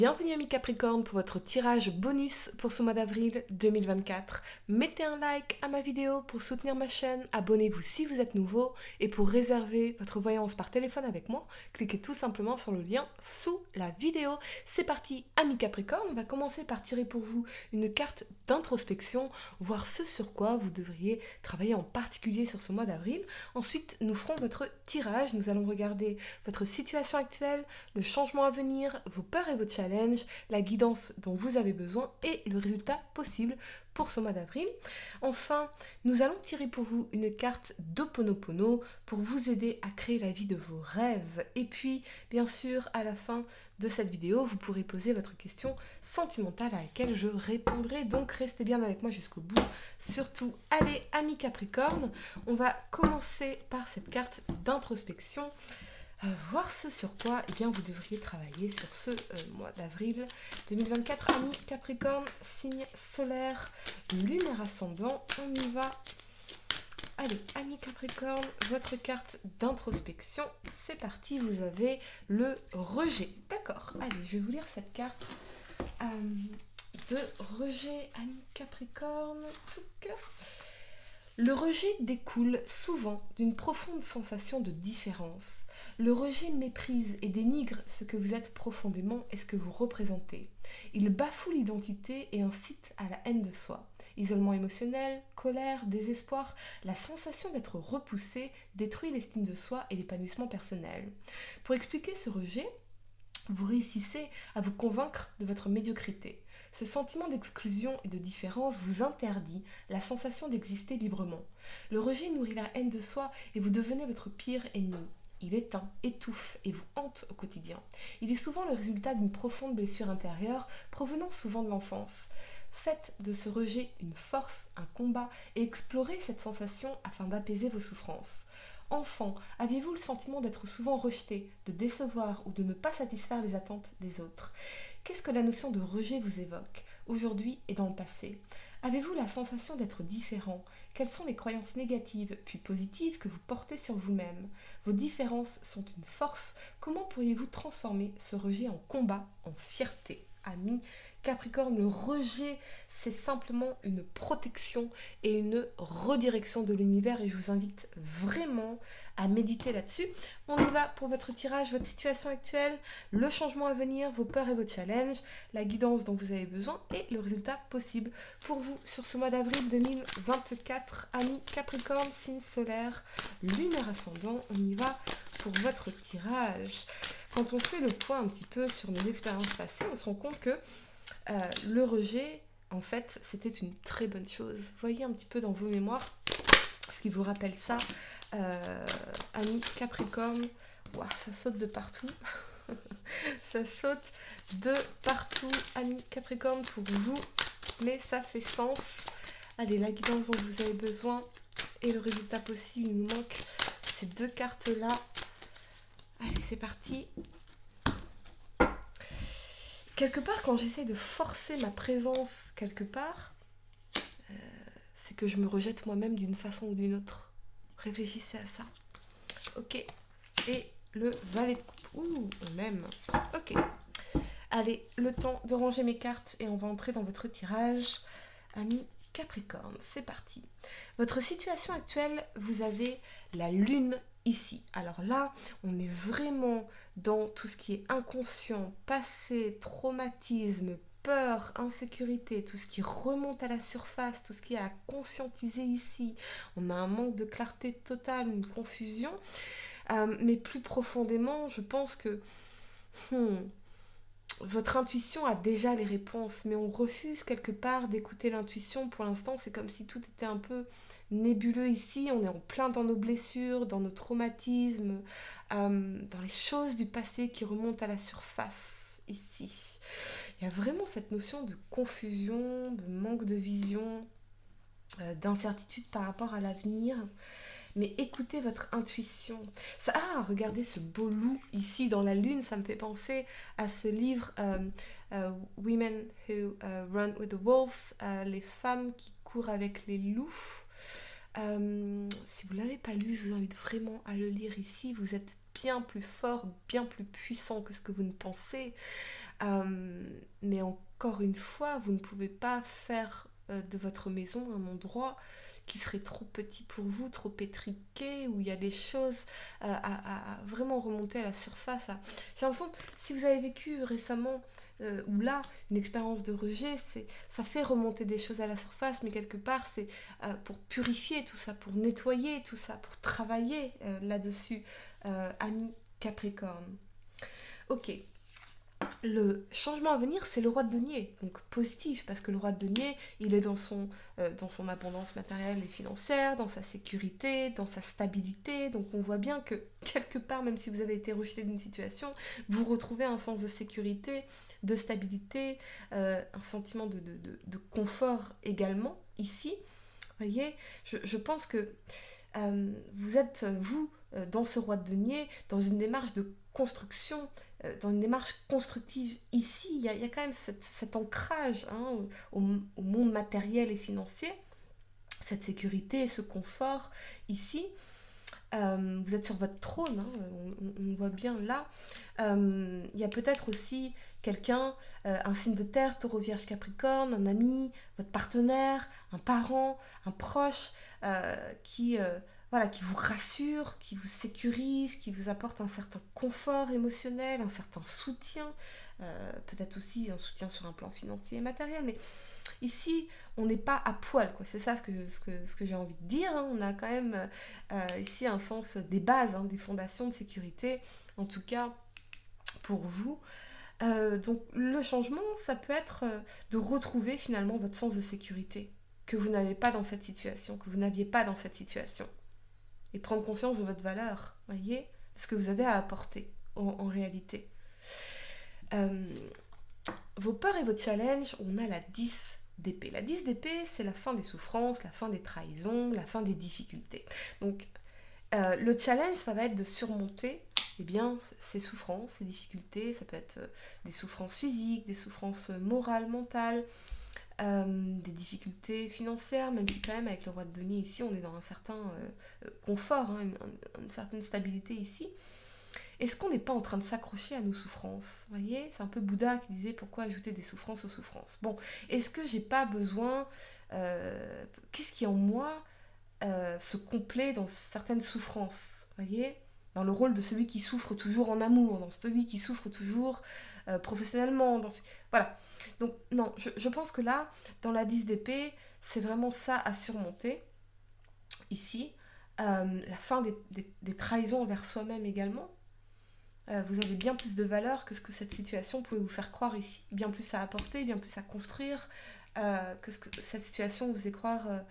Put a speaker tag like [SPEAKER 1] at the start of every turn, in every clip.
[SPEAKER 1] Bienvenue amis Capricorne pour votre tirage bonus pour ce mois d'avril 2024. Mettez un like à ma vidéo pour soutenir ma chaîne, abonnez-vous si vous êtes nouveau et pour réserver votre voyance par téléphone avec moi, cliquez tout simplement sur le lien sous la vidéo. C'est parti amis Capricorne, on va commencer par tirer pour vous une carte d'introspection, voir ce sur quoi vous devriez travailler en particulier sur ce mois d'avril. Ensuite, nous ferons votre tirage, nous allons regarder votre situation actuelle, le changement à venir, vos peurs et vos challenges, la guidance dont vous avez besoin et le résultat possible pour ce mois d'avril. Enfin, nous allons tirer pour vous une carte d'Ho'oponopono pour vous aider à créer la vie de vos rêves. Et puis, bien sûr, à la fin de cette vidéo, vous pourrez poser votre question sentimentale à laquelle je répondrai. Donc, restez bien avec moi jusqu'au bout. Surtout, allez, amis Capricorne, on va commencer par cette carte d'introspection. Voir ce sur quoi vous devriez travailler sur ce mois d'avril 2024. Amis Capricorne, signe solaire, lunaire ascendant, on y va. Allez, amis Capricorne, votre carte d'introspection, c'est parti, vous avez le rejet. D'accord, allez, je vais vous lire cette carte de rejet, amis Capricorne. Le rejet découle souvent d'une profonde sensation de différence. Le rejet méprise et dénigre ce que vous êtes profondément et ce que vous représentez. Il bafoue l'identité et incite à la haine de soi. Isolement émotionnel, colère, désespoir, la sensation d'être repoussé détruit l'estime de soi et l'épanouissement personnel. Pour expliquer ce rejet, vous réussissez à vous convaincre de votre médiocrité. Ce sentiment d'exclusion et de différence vous interdit la sensation d'exister librement. Le rejet nourrit la haine de soi et vous devenez votre pire ennemi. Il éteint, étouffe et vous hante au quotidien. Il est souvent le résultat d'une profonde blessure intérieure provenant souvent de l'enfance. Faites de ce rejet une force, un combat et explorez cette sensation afin d'apaiser vos souffrances. Enfant, aviez-vous le sentiment d'être souvent rejeté, de décevoir ou de ne pas satisfaire les attentes des autres ? Qu'est-ce que la notion de rejet vous évoque, aujourd'hui et dans le passé ? Avez-vous la sensation d'être différent ? Quelles sont les croyances négatives puis positives que vous portez sur vous-même ? Vos différences sont une force. Comment pourriez-vous transformer ce rejet en combat, en fierté ? Amis Capricorne, le rejet, c'est simplement une protection et une redirection de l'univers et je vous invite vraiment à méditer là-dessus. On y va pour votre tirage, votre situation actuelle, le changement à venir, vos peurs et vos challenges, la guidance dont vous avez besoin et le résultat possible pour vous sur ce mois d'avril 2024. Amis Capricorne, signe solaire, lunaire ascendant, on y va pour votre tirage. Quand on fait le point un petit peu sur nos expériences passées, on se rend compte que le rejet, en fait, c'était une très bonne chose. Voyez un petit peu dans vos mémoires ce qui vous rappelle ça. Amis Capricorne, wow, ça saute de partout. Ça saute de partout, amis Capricorne, pour vous. Mais ça fait sens. Allez, la guidance dont vous avez besoin et le résultat possible, il nous manque ces deux cartes-là. Allez, c'est parti. Quelque part, quand j'essaie de forcer ma présence quelque part, c'est que je me rejette moi-même d'une façon ou d'une autre. Réfléchissez à ça. Ok. Et le valet de coupe. Ouh, on aime. Ok. Allez, le temps de ranger mes cartes et on va entrer dans votre tirage. Amis Capricorne, c'est parti. Votre situation actuelle, vous avez la lune ici. Alors là, on est vraiment dans tout ce qui est inconscient, passé, traumatisme, peur, insécurité, tout ce qui remonte à la surface, tout ce qui est à conscientiser ici. On a un manque de clarté totale, une confusion. Mais plus profondément, je pense que votre intuition a déjà les réponses, mais on refuse quelque part d'écouter l'intuition. Pour l'instant, c'est comme si tout était un peu nébuleux ici. On est en plein dans nos blessures, dans nos traumatismes, dans les choses du passé qui remontent à la surface ici. Il y a vraiment cette notion de confusion, de manque de vision, d'incertitude par rapport à l'avenir. Mais écoutez votre intuition. Regardez ce beau loup ici dans la lune, ça me fait penser à ce livre Women Who Run with the Wolves, les femmes qui courent avec les loups. Si vous ne l'avez pas lu, je vous invite vraiment à le lire ici. Vous êtes bien plus fort, bien plus puissant que ce que vous ne pensez. Mais encore une fois, vous ne pouvez pas faire de votre maison un endroit qui serait trop petit pour vous, trop étriqué, où il y a des choses à vraiment remonter à la surface. J'ai l'impression que si vous avez vécu récemment, ou là, une expérience de rejet, ça fait remonter des choses à la surface, mais quelque part, c'est pour purifier tout ça, pour nettoyer tout ça, pour travailler là-dessus, ami Capricorne. Ok, le changement à venir, c'est le roi de denier, donc positif, parce que le roi de denier, il est dans son abondance matérielle et financière, dans sa sécurité, dans sa stabilité, donc on voit bien que quelque part, même si vous avez été rejeté d'une situation, vous retrouvez un sens de sécurité, de stabilité, un sentiment de confort également, ici. Vous voyez, je pense que vous êtes, vous, dans ce roi de denier, dans une démarche de construction, dans une démarche constructive. Ici, il y a quand même cet ancrage hein, au monde matériel et financier, cette sécurité, ce confort. Ici, vous êtes sur votre trône, hein, on voit bien là. Il y a peut-être aussi quelqu'un, un signe de terre, taureau, vierge, capricorne, un ami, votre partenaire, un parent, un proche qui, voilà, qui vous rassure, qui vous sécurise, qui vous apporte un certain confort émotionnel, un certain soutien, peut-être aussi un soutien sur un plan financier et matériel, mais ici, on n'est pas à poil, quoi. C'est ça ce que j'ai envie de dire. Hein. On a quand même ici un sens des bases, hein, des fondations de sécurité, en tout cas pour vous. Donc le changement, ça peut être de retrouver finalement votre sens de sécurité que vous n'avez pas dans cette situation, que vous n'aviez pas dans cette situation. Et prendre conscience de votre valeur, voyez, de ce que vous avez à apporter en réalité. Vos peurs et vos challenges, on a la 10 d'épée. La 10 d'épée, c'est la fin des souffrances, la fin des trahisons, la fin des difficultés. Donc, le challenge, ça va être de surmonter eh bien, ces souffrances, ces difficultés. Ça peut être des souffrances physiques, des souffrances morales, mentales, des difficultés financières, même si quand même avec le roi de denier ici, on est dans un certain confort, hein, une certaine stabilité ici. Est-ce qu'on n'est pas en train de s'accrocher à nos souffrances? Vous voyez, c'est un peu Bouddha qui disait pourquoi ajouter des souffrances aux souffrances. Bon, est-ce que j'ai pas besoin qu'est-ce qui en moi se complaît dans certaines souffrances? Vous voyez, dans le rôle de celui qui souffre toujours en amour, dans celui qui souffre toujours professionnellement. Voilà. Donc non, je pense que là, dans la 10 d'épée, c'est vraiment ça à surmonter ici. La fin des trahisons envers soi-même également. Vous avez bien plus de valeur que ce que cette situation pouvait vous faire croire ici. Bien plus à apporter, bien plus à construire que ce que cette situation vous faisait croire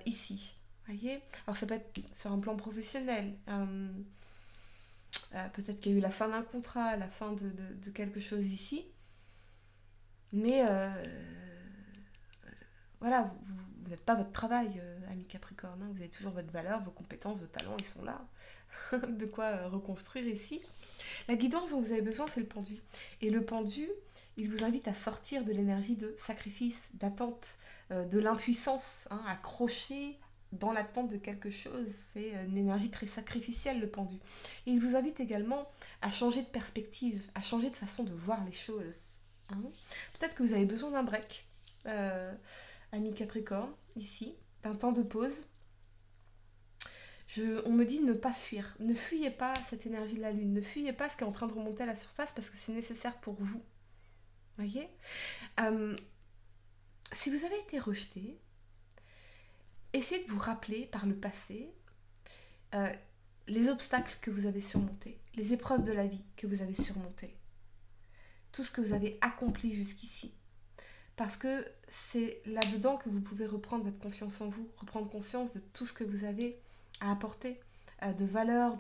[SPEAKER 1] ici. Voyez. Alors ça peut être sur un plan professionnel. Peut-être qu'il y a eu la fin d'un contrat, la fin de quelque chose ici. Mais voilà, vous n'êtes pas votre travail, ami Capricorne. Hein. Vous avez toujours votre valeur, vos compétences, vos talents, ils sont là. De quoi reconstruire ici. La guidance dont vous avez besoin, c'est le pendu. Et le pendu, il vous invite à sortir de l'énergie de sacrifice, d'attente, de l'impuissance, hein, accroché dans l'attente de quelque chose. C'est une énergie très sacrificielle, le pendu. Et il vous invite également à changer de perspective, à changer de façon de voir les choses. Hein. Peut-être que vous avez besoin d'un break, ami Capricorne, ici, d'un temps de pause. On me dit de ne pas fuir. Ne fuyez pas cette énergie de la lune. Ne fuyez pas ce qui est en train de remonter à la surface parce que c'est nécessaire pour vous. Voyez. Si vous avez été rejeté, essayez de vous rappeler par le passé les obstacles que vous avez surmontés, les épreuves de la vie que vous avez surmontées, tout ce que vous avez accompli jusqu'ici. Parce que c'est là-dedans que vous pouvez reprendre votre confiance en vous, reprendre conscience de tout ce que vous avez à apporter, de valeur,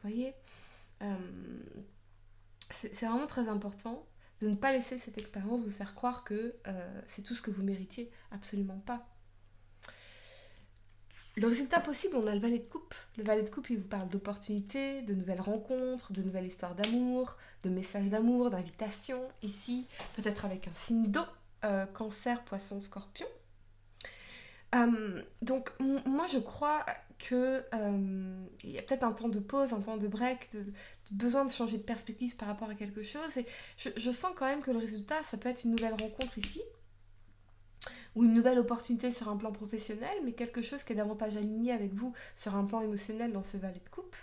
[SPEAKER 1] voyez, c'est vraiment très important de ne pas laisser cette expérience vous faire croire que c'est tout ce que vous méritiez. Absolument pas. Le résultat possible, on a le valet de coupe. Le valet de coupe, il vous parle d'opportunités, de nouvelles rencontres, de nouvelles histoires d'amour, de messages d'amour, d'invitations, ici, peut-être avec un signe d'eau, cancer, poisson, scorpion. Donc, moi, je crois il y a peut-être un temps de pause, un temps de break, de besoin de changer de perspective par rapport à quelque chose. Et je sens quand même que le résultat, ça peut être une nouvelle rencontre ici, ou une nouvelle opportunité sur un plan professionnel, mais quelque chose qui est davantage aligné avec vous sur un plan émotionnel dans ce valet de coupe.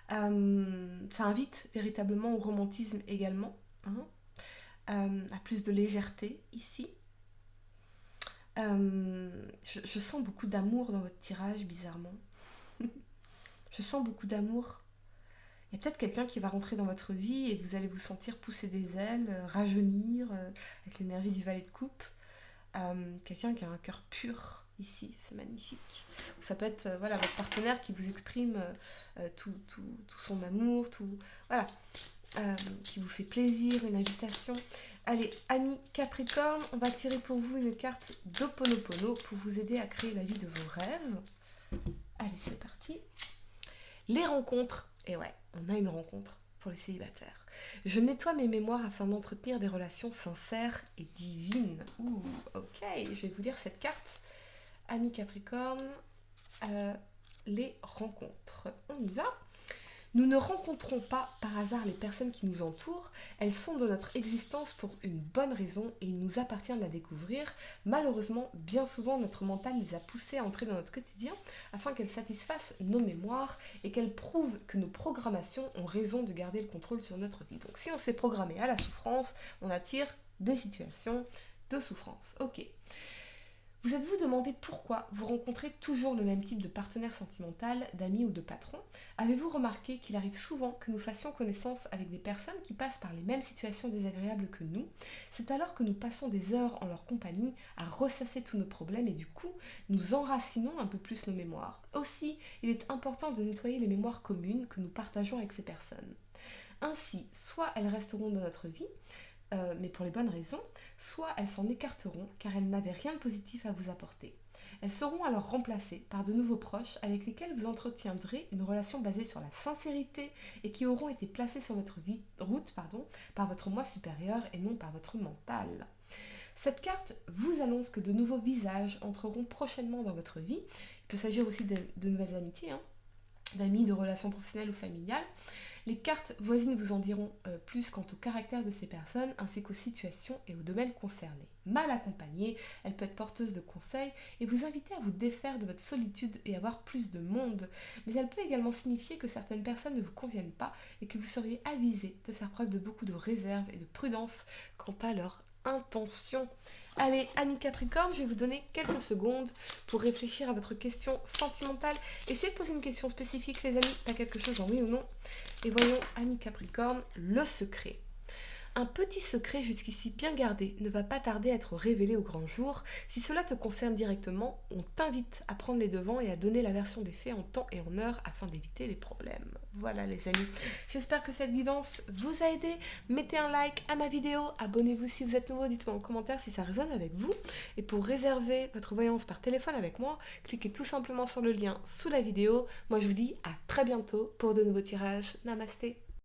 [SPEAKER 1] Ça invite véritablement au romantisme également, hein, à plus de légèreté ici. Je sens beaucoup d'amour dans votre tirage, bizarrement. Je sens beaucoup d'amour. Il y a peut-être quelqu'un qui va rentrer dans votre vie et vous allez vous sentir pousser des ailes, rajeunir avec l'énergie du valet de coupe. Quelqu'un qui a un cœur pur ici, c'est magnifique. Ou ça peut être voilà, votre partenaire qui vous exprime tout son amour, voilà, qui vous fait plaisir, une invitation. Allez, amis Capricorne, on va tirer pour vous une carte d'Ho'oponopono pour vous aider à créer la vie de vos rêves. Allez, c'est parti. Les rencontres. Et ouais, on a une rencontre pour les célibataires. Je nettoie mes mémoires afin d'entretenir des relations sincères et divines. Ouh, ok, je vais vous lire cette carte. Amis Capricorne, les rencontres. On y va. Nous ne rencontrons pas par hasard les personnes qui nous entourent, elles sont dans notre existence pour une bonne raison et il nous appartient de la découvrir. Malheureusement, bien souvent, notre mental les a poussées à entrer dans notre quotidien afin qu'elles satisfassent nos mémoires et qu'elles prouvent que nos programmations ont raison de garder le contrôle sur notre vie. Donc si on s'est programmé à la souffrance, on attire des situations de souffrance. Ok. Vous êtes-vous demandé pourquoi vous rencontrez toujours le même type de partenaire sentimental, d'amis ou de patron? Avez-vous remarqué qu'il arrive souvent que nous fassions connaissance avec des personnes qui passent par les mêmes situations désagréables que nous? C'est alors que nous passons des heures en leur compagnie à ressasser tous nos problèmes et du coup, nous enracinons un peu plus nos mémoires. Aussi, il est important de nettoyer les mémoires communes que nous partageons avec ces personnes. Ainsi, soit elles resteront dans notre vie, mais pour les bonnes raisons, soit elles s'en écarteront car elles n'avaient rien de positif à vous apporter. Elles seront alors remplacées par de nouveaux proches avec lesquels vous entretiendrez une relation basée sur la sincérité et qui auront été placés sur votre route par votre moi supérieur et non par votre mental. Cette carte vous annonce que de nouveaux visages entreront prochainement dans votre vie. Il peut s'agir aussi de nouvelles amitiés, d'amis, de relations professionnelles ou familiales. Les cartes voisines vous en diront plus quant au caractère de ces personnes ainsi qu'aux situations et aux domaines concernés. Mal accompagnée, elle peut être porteuse de conseils et vous inviter à vous défaire de votre solitude et avoir plus de monde. Mais elle peut également signifier que certaines personnes ne vous conviennent pas et que vous seriez avisé de faire preuve de beaucoup de réserve et de prudence quant à leur intention. Allez, amis Capricorne, je vais vous donner quelques secondes pour réfléchir à votre question sentimentale. Essayez de poser une question spécifique, les amis, pas quelque chose en oui ou non. Et voyons, amis Capricorne, le secret. Un petit secret jusqu'ici bien gardé ne va pas tarder à être révélé au grand jour. Si cela te concerne directement, on t'invite à prendre les devants et à donner la version des faits en temps et en heure afin d'éviter les problèmes. Voilà les amis, j'espère que cette guidance vous a aidé. Mettez un like à ma vidéo, abonnez-vous si vous êtes nouveau, dites-moi en commentaire si ça résonne avec vous. Et pour réserver votre voyance par téléphone avec moi, cliquez tout simplement sur le lien sous la vidéo. Moi je vous dis à très bientôt pour de nouveaux tirages. Namasté.